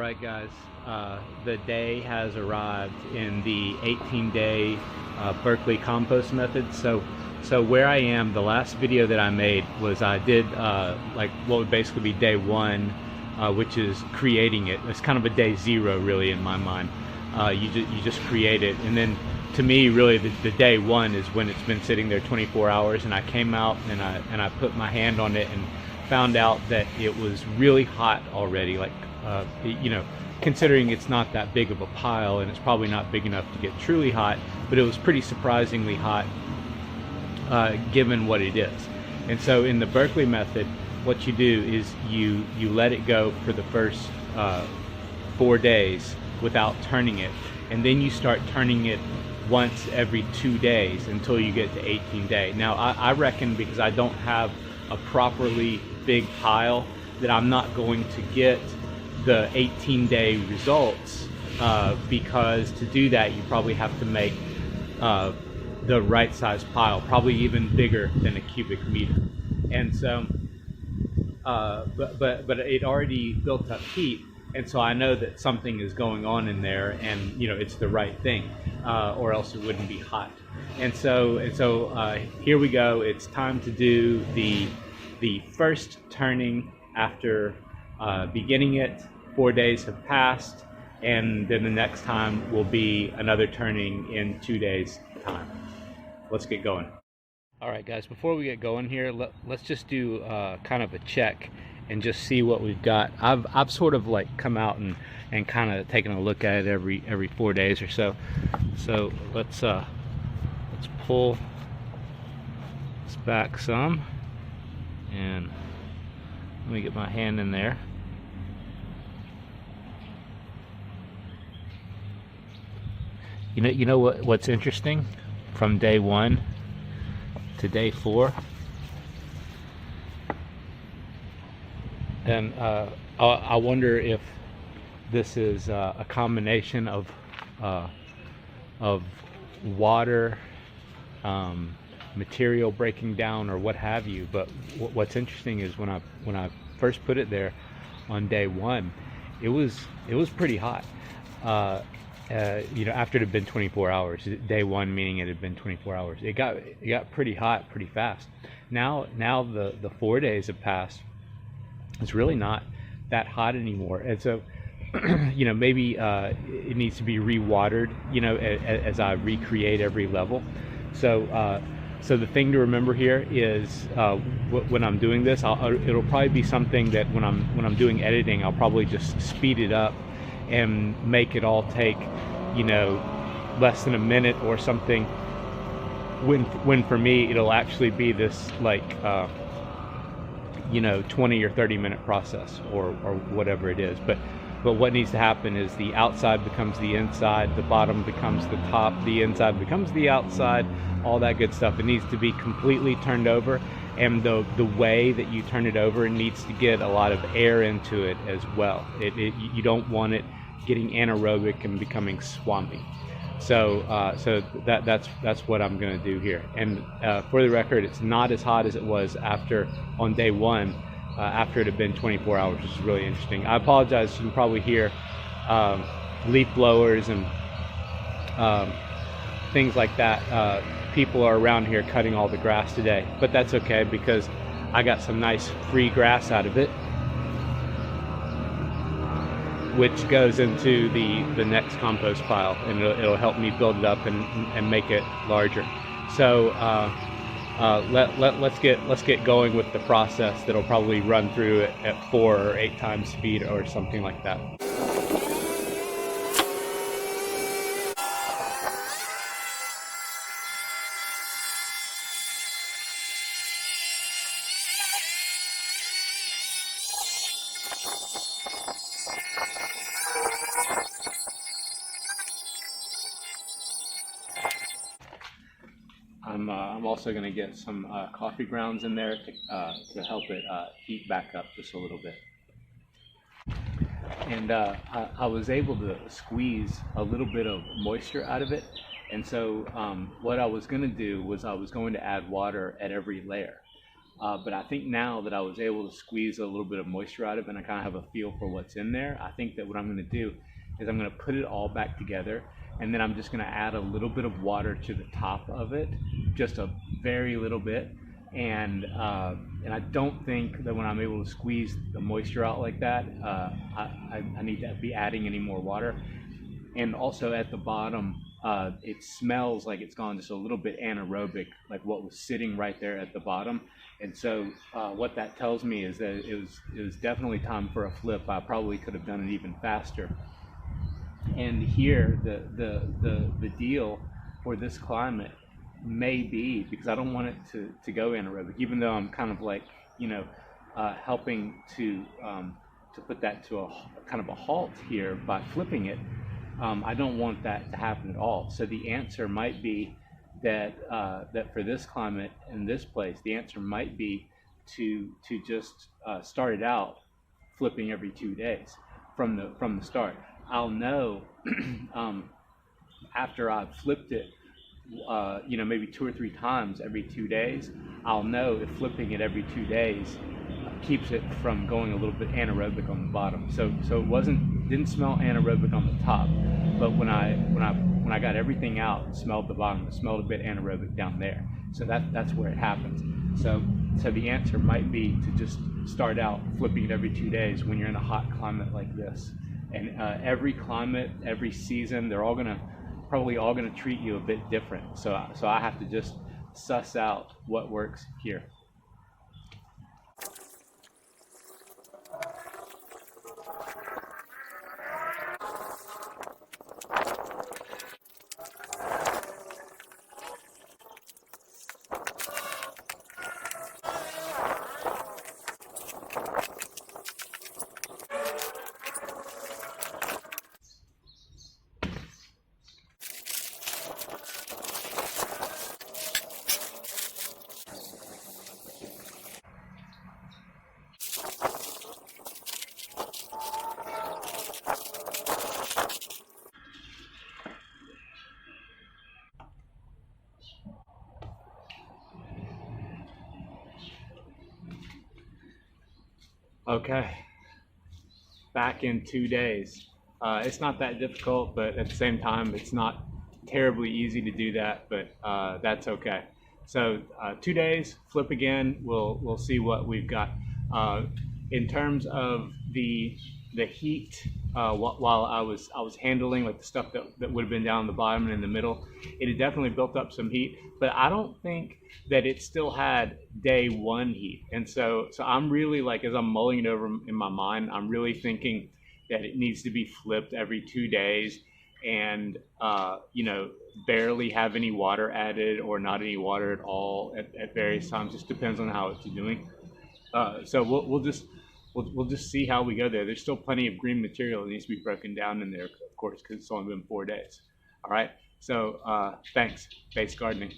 right, guys, the day has arrived in the 18-day Berkeley compost method. So where I am, the last video that I made was I did like what would basically be day one, which is creating it. It's kind of a day zero, really, in my mind. You just create it, and then to me, really, the day one is when it's been sitting there 24 hours, and I came out and I put my hand on it and found out that it was really hot already. Like, you know, considering it's not that big of a pile and it's probably not big enough to get truly hot, but it was pretty surprisingly hot given what it is. And so in the Berkeley method, what you do is you let it go for the first 4 days without turning it, and then you start turning it once every 2 days until you get to 18 day. Now I reckon, because I don't have a properly big pile, that I'm not going to get the 18-day results, because to do that you probably have to make the right size pile, probably even bigger than a cubic meter. And so but it already built up heat, and so I know that something is going on in there, and you know, it's the right thing, or else it wouldn't be hot. And so here we go. It's time to do the first turning after beginning it. 4 days have passed, and then the next time will be another turning in 2 days time. Let's get going. All right, guys, before we get going here, let's just do kind of a check and just see what we've got. I've sort of like come out and kind of taken a look at it every 4 days or so. So let's pull this back some, and let me get my hand in there. You know what's interesting? From day one to day 4, and I wonder if this is a combination of water, material breaking down, or what have you. But what's interesting is when I first put it there on day 1, it was pretty hot. You know, after it had been 24 hours, day 1 meaning it had been 24 hours, it got pretty hot pretty fast. Now the 4 days have passed. It's really not that hot anymore, and so you know, maybe it needs to be re-watered, you know, as I recreate every level. So so the thing to remember here is, when I'm doing this, it'll probably be something that when I'm doing editing, I'll probably just speed it up and make it all take, you know, less than a minute or something, when for me it'll actually be this like you know, 20 or 30 minute process, or whatever it is. But what needs to happen is the outside becomes the inside, the bottom becomes the top, the inside becomes the outside, all that good stuff. It needs to be completely turned over, and the way that you turn it over, it needs to get a lot of air into it as well. You don't want it getting anaerobic and becoming swampy. So that's what I'm going to do here. And for the record, it's not as hot as it was on day 1, after it had been 24 hours, which is really interesting. I apologize. You can probably hear leaf blowers and things like that. People are around here cutting all the grass today, but that's okay, because I got some nice free grass out of it, which goes into the next compost pile, and it'll help me build it up and make it larger. So let's get going with the process that'll probably run through it at 4 or 8 times speed or something like that. I'm also going to get some coffee grounds in there to help it heat back up just a little bit. And I was able to squeeze a little bit of moisture out of it, and so what I was going to do was I was going to add water at every layer. But I think now that I was able to squeeze a little bit of moisture out of it and I kind of have a feel for what's in there, I think that what I'm going to do is I'm going to put it all back together, and then I'm just going to add a little bit of water to the top of it, just a very little bit. And I don't think that when I'm able to squeeze the moisture out like that, I need to be adding any more water. And also at the bottom, it smells like it's gone just a little bit anaerobic, like what was sitting right there at the bottom. And so what that tells me is that it was definitely time for a flip. I probably could have done it even faster. And here, the deal for this climate may be, because I don't want it to go anaerobic, even though I'm kind of like, helping to put that to a kind of a halt here by flipping it. I don't want that to happen at all. So the answer might be that for this climate in this place, the answer might be to just start it out flipping every 2 days from the start. I'll know after I've flipped it, maybe 2 or 3 times every 2 days. I'll know if flipping it every 2 days keeps it from going a little bit anaerobic on the bottom. So it didn't smell anaerobic on the top, but when I got everything out, it smelled the bottom. It smelled a bit anaerobic down there. So that's where it happens. So the answer might be to just start out flipping it every 2 days when you're in a hot climate like this. And every climate, every season, they're probably all gonna treat you a bit different. So I have to just suss out what works here. Okay, back in 2 days. It's not that difficult, but at the same time, it's not terribly easy to do that, but that's okay. So 2 days, flip again. We'll see what we've got. In terms of the heat, while I was handling like the stuff that would have been down the bottom and in the middle, it had definitely built up some heat, but I don't think that it still had day one heat. And so I'm really, like, as I'm mulling it over in my mind, I'm really thinking that it needs to be flipped every 2 days, and barely have any water added or not any water at all at various times. Just depends on how it's doing. So we'll just see how we go there. There's still plenty of green material that needs to be broken down in there, of course, because it's only been 4 days. All right. So thanks, Base Gardening.